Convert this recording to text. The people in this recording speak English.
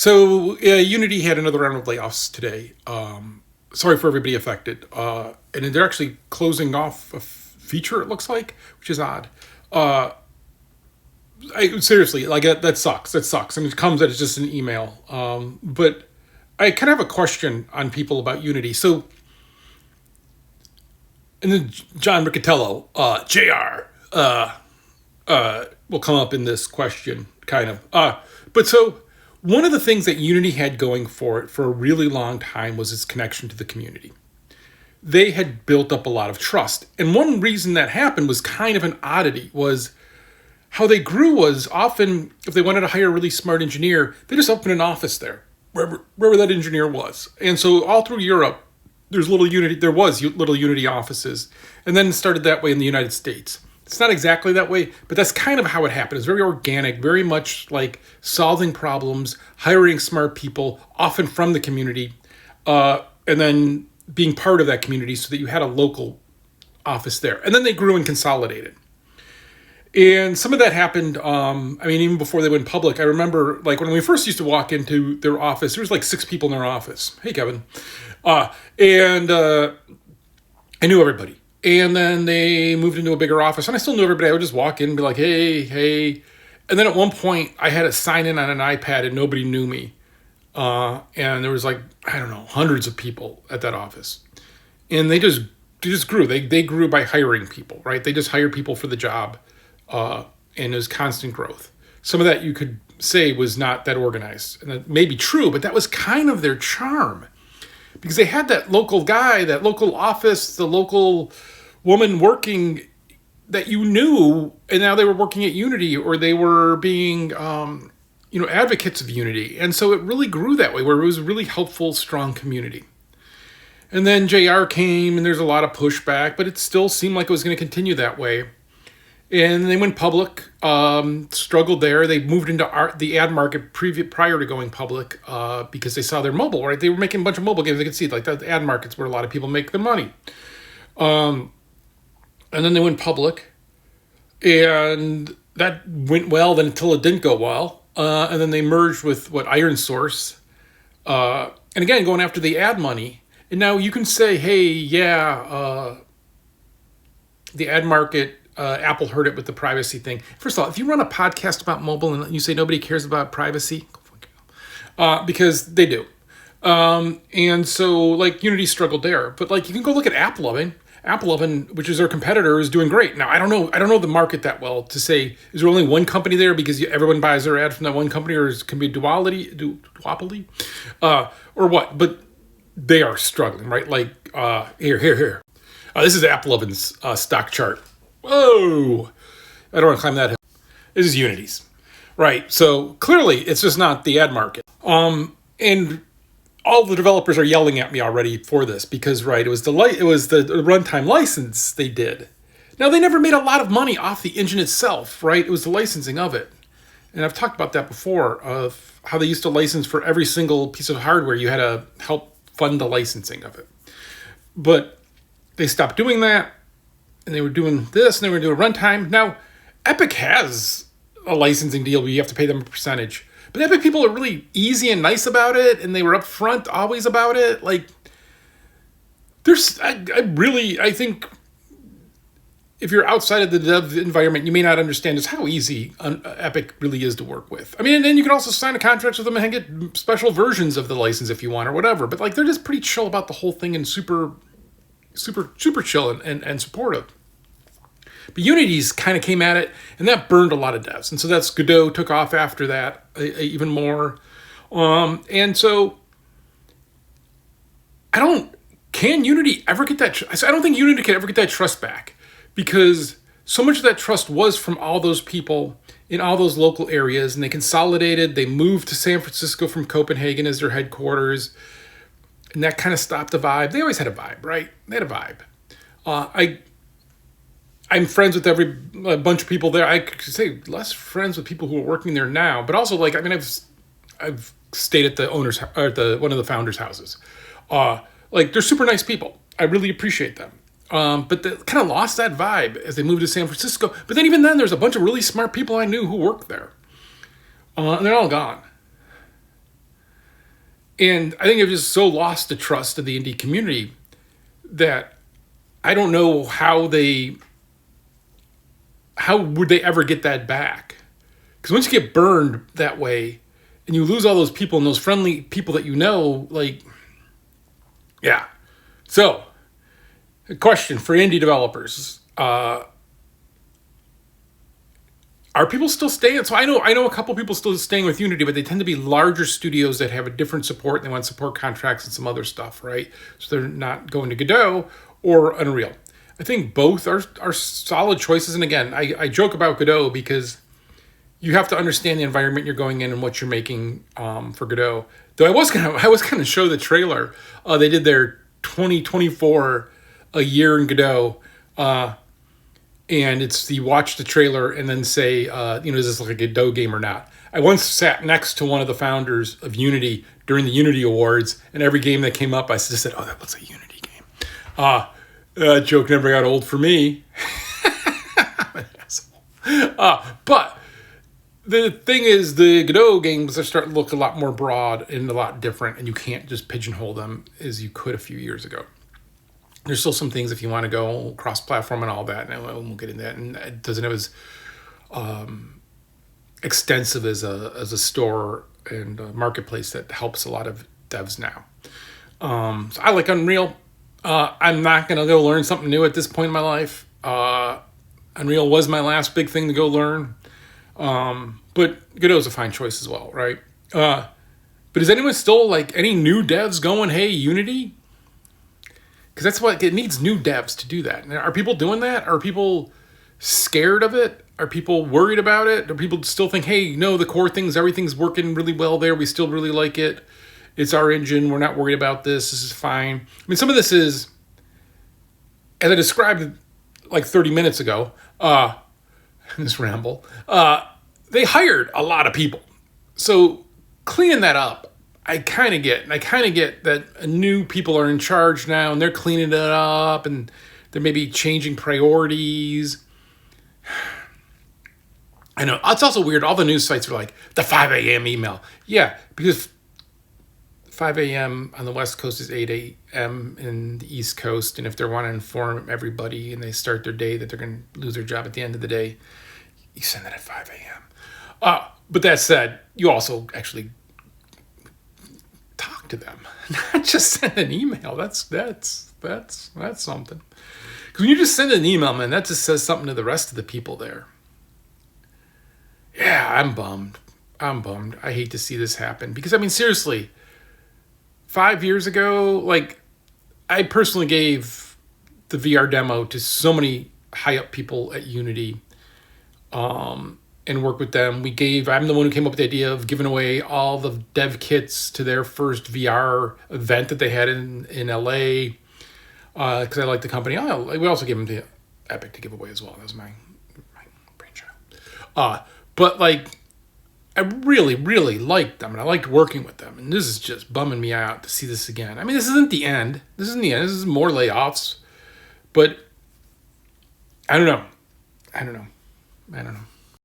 So Unity had another round of layoffs today. Sorry for everybody affected. And they're actually closing off a feature, it looks like, which is odd. Seriously, like that sucks. That sucks. I mean, it comes as just an email. But I kind of have a question on people about Unity. So, and then John Riccatello, Jr. Will come up in this question, kind of. But so one of the things that Unity had going for it for a really long time was its connection to the community. They had built up a lot of trust. And one reason that happened was kind of an oddity, was how they grew was often, if they wanted to hire a really smart engineer, they just opened an office there, wherever that engineer was. And so all through Europe, there was little Unity offices. And then it started that way in the United States. It's not exactly that way, but that's kind of how it happened. It's very organic, very much like solving problems, hiring smart people, often from the community, and then being part of that community so that you had a local office there. And then they grew and consolidated. And some of that happened, even before they went public. I remember, like, when we first used to walk into their office, there was like 6 people in their office. Hey, Kevin. And I knew everybody. And then they moved into a bigger office, and I still knew everybody. I would just walk in and be like, hey. And then at one point, I had to sign in on an iPad, and nobody knew me. And there was like, I don't know, hundreds of people at that office. And they just grew. They grew by hiring people, right? They just hired people for the job. And it was constant growth. Some of that you could say was not that organized. And that may be true, but that was kind of their charm. Because they had that local guy, that local office, the local woman working that you knew, and now they were working at Unity, or they were being, advocates of Unity. And so it really grew that way, where it was a really helpful, strong community. And then JR came, and there's a lot of pushback, but it still seemed like it was going to continue that way. And they went public, struggled there. They moved into the ad market prior to going public because they saw their mobile, right? They were making a bunch of mobile games. They could see like the ad markets where a lot of people make their money. And then they went public, and that went well then until it didn't go well. And then they merged with Iron Source. And again, going after the ad money. And now you can say, hey, the ad market, Apple heard it with the privacy thing. First of all, if you run a podcast about mobile and you say nobody cares about privacy, because they do. And so, like, Unity struggled there. But, like, you can go look at AppLovin. AppLovin, which is their competitor, is doing great. Now, I don't know the market that well to say, is there only one company there because everyone buys their ad from that one company, or it can be duopoly, or what? But they are struggling, right? Like, here. This is AppLovin's stock chart. Whoa! I don't want to climb that hill. This is Unity's, right? So clearly, it's just not the ad market. And all the developers are yelling at me already for this because, right, it was the runtime license they did. Now, they never made a lot of money off the engine itself, right? It was the licensing of it. And I've talked about that before, of how they used to license for every single piece of hardware. You had to help fund the licensing of it. But they stopped doing that. And they were doing this, and they were doing runtime. Now, Epic has a licensing deal where you have to pay them a percentage. But Epic people are really easy and nice about it, and they were upfront always about it. Like, I think if you're outside of the dev environment, you may not understand just how easy Epic really is to work with. I mean, and then you can also sign a contract with them and get special versions of the license if you want or whatever. But, like, they're just pretty chill about the whole thing and super chill and supportive. But Unity's kind of came at it, and that burned a lot of devs. And so that's Godot took off after that even more. And so can Unity ever get that? I don't think Unity can ever get that trust back, because so much of that trust was from all those people in all those local areas, and they consolidated. They moved to San Francisco from Copenhagen as their headquarters. And that kind of stopped the vibe. They always had a vibe, right? They had a vibe. I'm friends with a bunch of people there. I could say less friends with people who are working there now, but also, like, I mean, I've stayed at the owner's or one of the founders' houses. Like, they're super nice people. I really appreciate them. But they kind of lost that vibe as they moved to San Francisco. But then even then, there's a bunch of really smart people I knew who worked there. And they're all gone. And I think I've just so lost the trust of the indie community that I don't know how would they ever get that back? Because once you get burned that way and you lose all those people and those friendly people that you know, like, yeah. So, a question for indie developers. Are people still staying? So I know a couple people still staying with Unity, but they tend to be larger studios that have a different support and they want support contracts and some other stuff, right? So they're not going to Godot or Unreal. I think both are solid choices. And again, I joke about Godot because you have to understand the environment you're going in and what you're making for Godot. Though I was gonna show the trailer. They did their 2024 a year in Godot. And it's you watch the trailer and then say, is this like a Godot game or not? I once sat next to one of the founders of Unity during the Unity Awards, and every game that came up, I just said, "Oh, that looks like a Unity game." That joke never got old for me. I'm an asshole. But the thing is, the Godot games are starting to look a lot more broad and a lot different, and you can't just pigeonhole them as you could a few years ago. There's still some things if you want to go cross-platform and all that, and we'll get into that. And it doesn't have as extensive as a store and a marketplace that helps a lot of devs now. So I like Unreal. I'm not going to go learn something new at this point in my life. Unreal was my last big thing to go learn. But Godot's a fine choice as well, right? But is anyone still, like, any new devs going, hey, Unity? Because that's what it needs, new devs to do that. Are people doing that? Are people scared of it? Are people worried about it? Do people still think, hey, no, the core things, everything's working really well there. We still really like it. It's our engine. We're not worried about this. This is fine. I mean, some of this is, as I described like 30 minutes ago, in this ramble, they hired a lot of people. So cleaning that up, I kind of get that new people are in charge now and they're cleaning it up and they're maybe changing priorities. I know. It's also weird. All the news sites are like, the 5 a.m. email. Yeah, because 5 a.m. on the West Coast is 8 a.m. in the East Coast. And if they want to inform everybody and they start their day that they're going to lose their job at the end of the day, you send that at 5 a.m. But that said, you also actually talk to them, not just send an email. That's something. Because when you just send an email, man, that just says something to the rest of the people there. Yeah, I'm bummed. I hate to see this happen because, I mean, seriously, 5 years ago, like, I personally gave the VR demo to so many high up people at Unity, and work with them. I'm the one who came up with the idea of giving away all the dev kits to their first VR event that they had in LA. Because I like the company. We also gave them to Epic to give away as well. That was my brainchild. But like, I really, really liked them, and I liked working with them. And this is just bumming me out to see this again. I mean, this isn't the end. This is more layoffs. But I don't know.